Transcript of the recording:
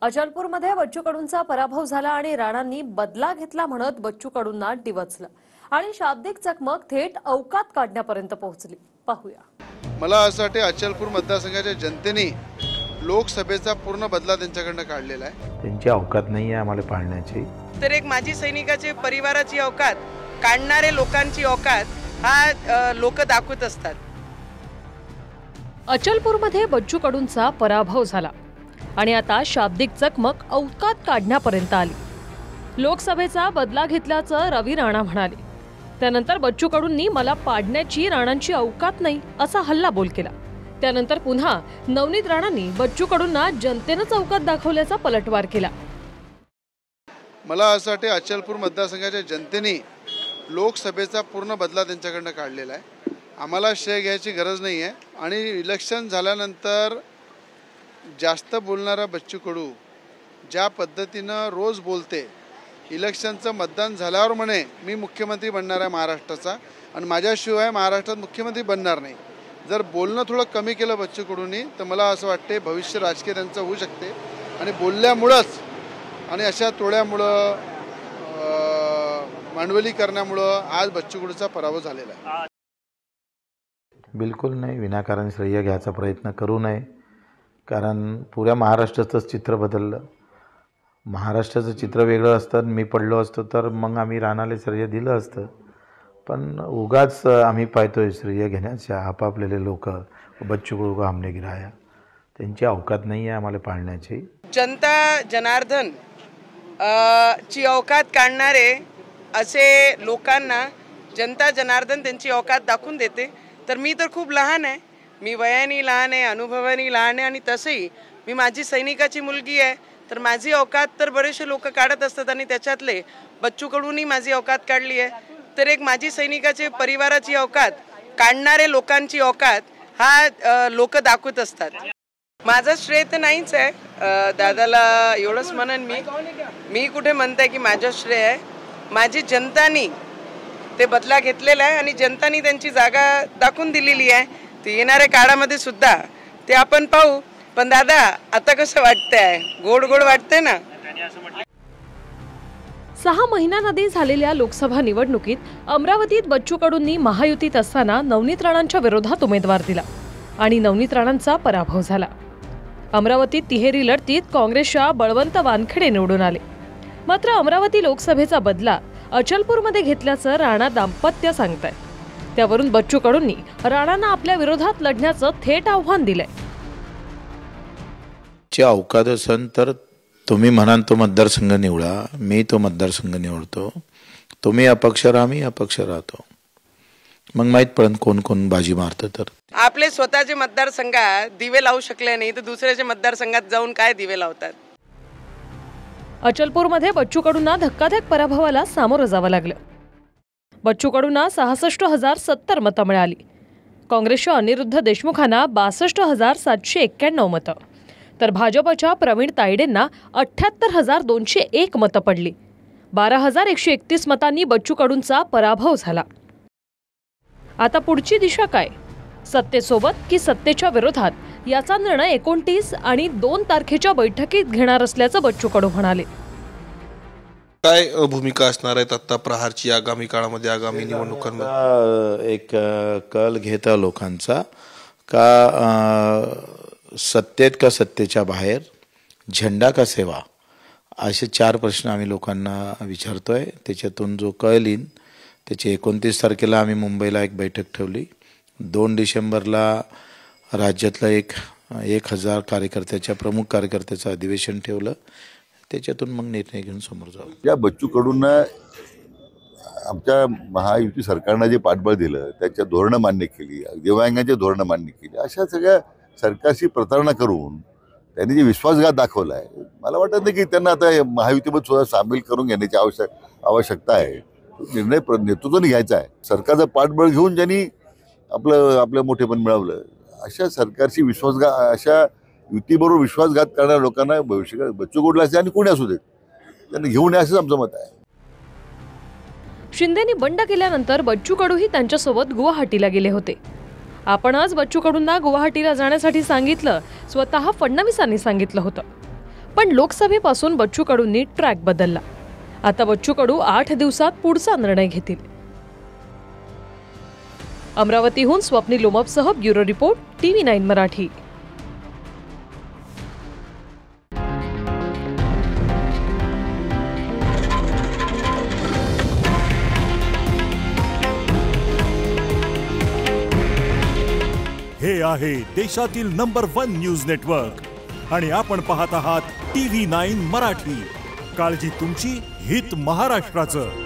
अचलपूरमध्ये बच्चू कडूंचा पराभव झाला आणि राणांनी बदला घेतला म्हणत बच्चू कडूंना डिवचलं आणि शाब्दिक चकमक थेट अवकात काढण्यापर्यंत पोहोचली। पाहूया। मला असं वाटते अचलपूर मतदारसंघाच्या जनतेने लोकसभेचा पूर्ण बदला त्यांच्याकडनं काढलेला आहे। त्यांची अवकात नाही आहे आम्हाला पाळण्याची। तर एक माजी सैनिकाचे परिवाराची अवकात काढणारे लोकांची अवकात हा लोक दाखवत असतात। अचलपूरमध्ये बच्चू कडूंचा पराभव झाला आणि आता शाब्दिक चकमक अवकात काढण्यापर्यंत आली। लोकसभेचा बदला घेतल्याचं रवी राणा म्हणाले। त्यानंतर बच्चू कडूंनी मला पाडण्याची राणांची अवकात नाही असा हल्ला बोल केला। त्यानंतर पुन्हा नवनीत राणांनी बच्चू कडूंना जनतेनंच अवकात दाखवल्याचा पलटवार केला। मला असं वाटते अचलपूर मतदारसंघाच्या जनतेने लोकसभेचा पूर्ण बदला त्यांच्याकडनं काढलेला आहे। आम्हाला श्रेय घ्यायची गरज नाही आहे आणि इलेक्शन झाल्यानंतर जास्त बोलणारा बच्चू कडू ज्या पद्धतीनं रोज बोलते, इलेक्शनचं मतदान झाल्यावर म्हणे मी मुख्यमंत्री बनणार आहे महाराष्ट्राचा आणि माझ्याशिवाय महाराष्ट्रात मुख्यमंत्री बनणार नाही। जर बोलणं थोडं कमी केलं बच्चू कडूंनी तर मला असं वाटते भविष्य राजकीय त्यांचं होऊ शकते आणि बोलल्यामुळंच आणि अशा तोड्यामुळं मांडवली करण्यामुळं आज बच्चू कडूचा पराभव झालेला आहे। बिलकुल नाही, विनाकारण श्रेय घ्यायचा प्रयत्न करू नये, कारण पुऱ्या महाराष्ट्राचंच चित्र बदललं। महाराष्ट्राचं चित्र वेगळं असतं, मी पडलो असतो तर मग आम्ही राणाला श्रेय दिलं असतं, पण उगाच आम्ही पाहतोय श्रेय घेण्याच्या आपापलेले लोक बच्चू कडू को हमने गिराया। त्यांची अवकात नाही आहे आम्हाला पाळण्याची। जनता जनार्दन ची अवकात काढणारे असे लोकांना जनता जनार्दन त्यांची अवकात दाखवून देते। तर मी तर खूप लहान आहे, मी वयाने लहान आहे, अनुभवाने लहान आहे आणि तसंही मी माझी सैनिकाची मुलगी आहे, तर माझी अवकात तर बरेचसे लोक काढत असतात आणि त्याच्यातले बच्चू कडूंनी माझी अवकात काढली आहे। तर एक माजी सैनिकाचे परिवाराची अवकात काढणारे लोकांची अवकात हा लोक दाखवत असतात। माझं श्रेय तर नाहीच आहे, दादाला एवढंच म्हणन मी कुठे म्हणते की माझं श्रेय आहे। माझी जनतानी ते बदला घेतलेला आहे आणि जनतानी त्यांची जागा दाखवून दिलेली आहे। ते येणाऱ्या काळामध्ये सुद्धा ते आपण पाहू। पण दादा आता कसं वाटतंय? गोड गोड वाटतंय ना। 6 महिन्यांआधी झालेल्या लोकसभा निवडणुकीत अमरावतीत बच्चू कडूंनी महायुतीत असताना नवनीत राणांच्या विरोधात उमेदवार दिला आणि नवनीत राणांचा पराभव झाला। अमरावतीत तिहेरी लढतीत काँग्रेसच्या बळवंत वानखेडे निवडून आले। मात्र अमरावती लोकसभेचा बदला अचलपूरमध्ये घेतल्याचं राणा दाम्पत्य सांगताय। त्यावरून बच्चू कडूंनी राणांना आपल्या विरोधात लढण्याचं थेट आव्हान दिलंय। ची अवकात असेल तर तुम्ही म्हणाल तो मतदारसंघ निवडा, मी तो मतदारसंघ निवडतो, तुम्ही अपक्ष राहा, मी अपक्ष राहतो, मग माहीत पडेल कोण कोण बाजी मारतं। तर आपले स्वतःचे मतदारसंघात दिवे लावू शकले नाही तर दुसऱ्याच्या मतदारसंघात जाऊन काय दिवे लावतात? अचलपूरमध्ये बच्चू कडूंना धक्कादायक पराभवाला सामोरं जावं लागलं। बच्चू कडूंना 66,070 मतं मिळाली। काँग्रेसच्या अनिरुद्ध देशमुखांना 62,791 मतं, तर भाजपच्या प्रवीण तायडेंना 78,201 मतं पडली। 12,131 मतांनी बच्चू कडूंचा पराभव झाला। आता पुढची दिशा काय? सत्तेसोबत की सत्तेच्या विरोधात याचा निर्णय 29 आणि 2 तारखेच्या बैठकीत घेणार असल्याचं बच्चू कडू म्हणाले। काय भूमिका असणार आहे आता प्रहारची आगामी काळामध्ये, आगामी निवडणुकांमध्ये? एक कल घेता लोकांचा का सत्तेत का सत्तेच्या बाहेर, झेंडा का सेवा, असे 4 प्रश्न आम्ही लोकांना विचारतोय। त्याच्यातून जो कल येईल त्याची 29 तारखेला आम्ही मुंबईला एक बैठक ठेवली। 2 डिसेंबरला राज्यातलं 1,000 कार्यकर्त्याच्या प्रमुख कार्यकर्त्याचं अधिवेशन ठेवलं। त्याच्यातून मग निर्णय घेऊन समोर जाऊ। या बच्चू कडूंना आमच्या महायुती सरकारनं जे पाठबळ दिलं, त्याच्या धोरणं मान्य केली, दिव्यांगांची धोरणं मान्य केली, अशा सगळ्या सरकारशी प्रतारणा करून त्यांनी जे विश्वासघात दाखवला आहे, मला वाटत नाही की त्यांना आता महायुतीमध्ये सुद्धा सामील करून घेण्याची आवश्यकता आहे। निर्णय नेतृत्वाने घ्यायचा आहे। सरकारचं पाठबळ घेऊन ज्यांनी आपलं मोठेपण मिळवलं, अशा सरकारशी अशा युतीबरोबर विश्वासघात करणाऱ्या लोकांना भविष्यकाळात बच्चू कडू असेल आणि कोणी असू देत त्यांना घेऊन असंच आमचं मत आहे। शिंदेनी बंड केल्यानंतर बच्चू कडूही त्यांच्यासोबत गुवाहाटीला गेले होते। आपणच बच्चू कडूंना गुवाहाटीला जाण्यासाठी सांगितलं, स्वतः फडणवीसांनी सांगितलं होतं। पण लोकसभेपासून बच्चू कडूंनी ट्रॅक बदलला. आता बच्चू कडू 8 दिवसात पुढचा निर्णय घेतील. अमरावतीहून स्वप्नील लोमपसह ब्युरो रिपोर्ट, TV9 मराठी. हे आहे देशातील नंबर 1 न्यूज नेटवर्क आणि आपण पाहत आहात TV9 मराठी. काळजी तुमची, हित महाराष्ट्राचं.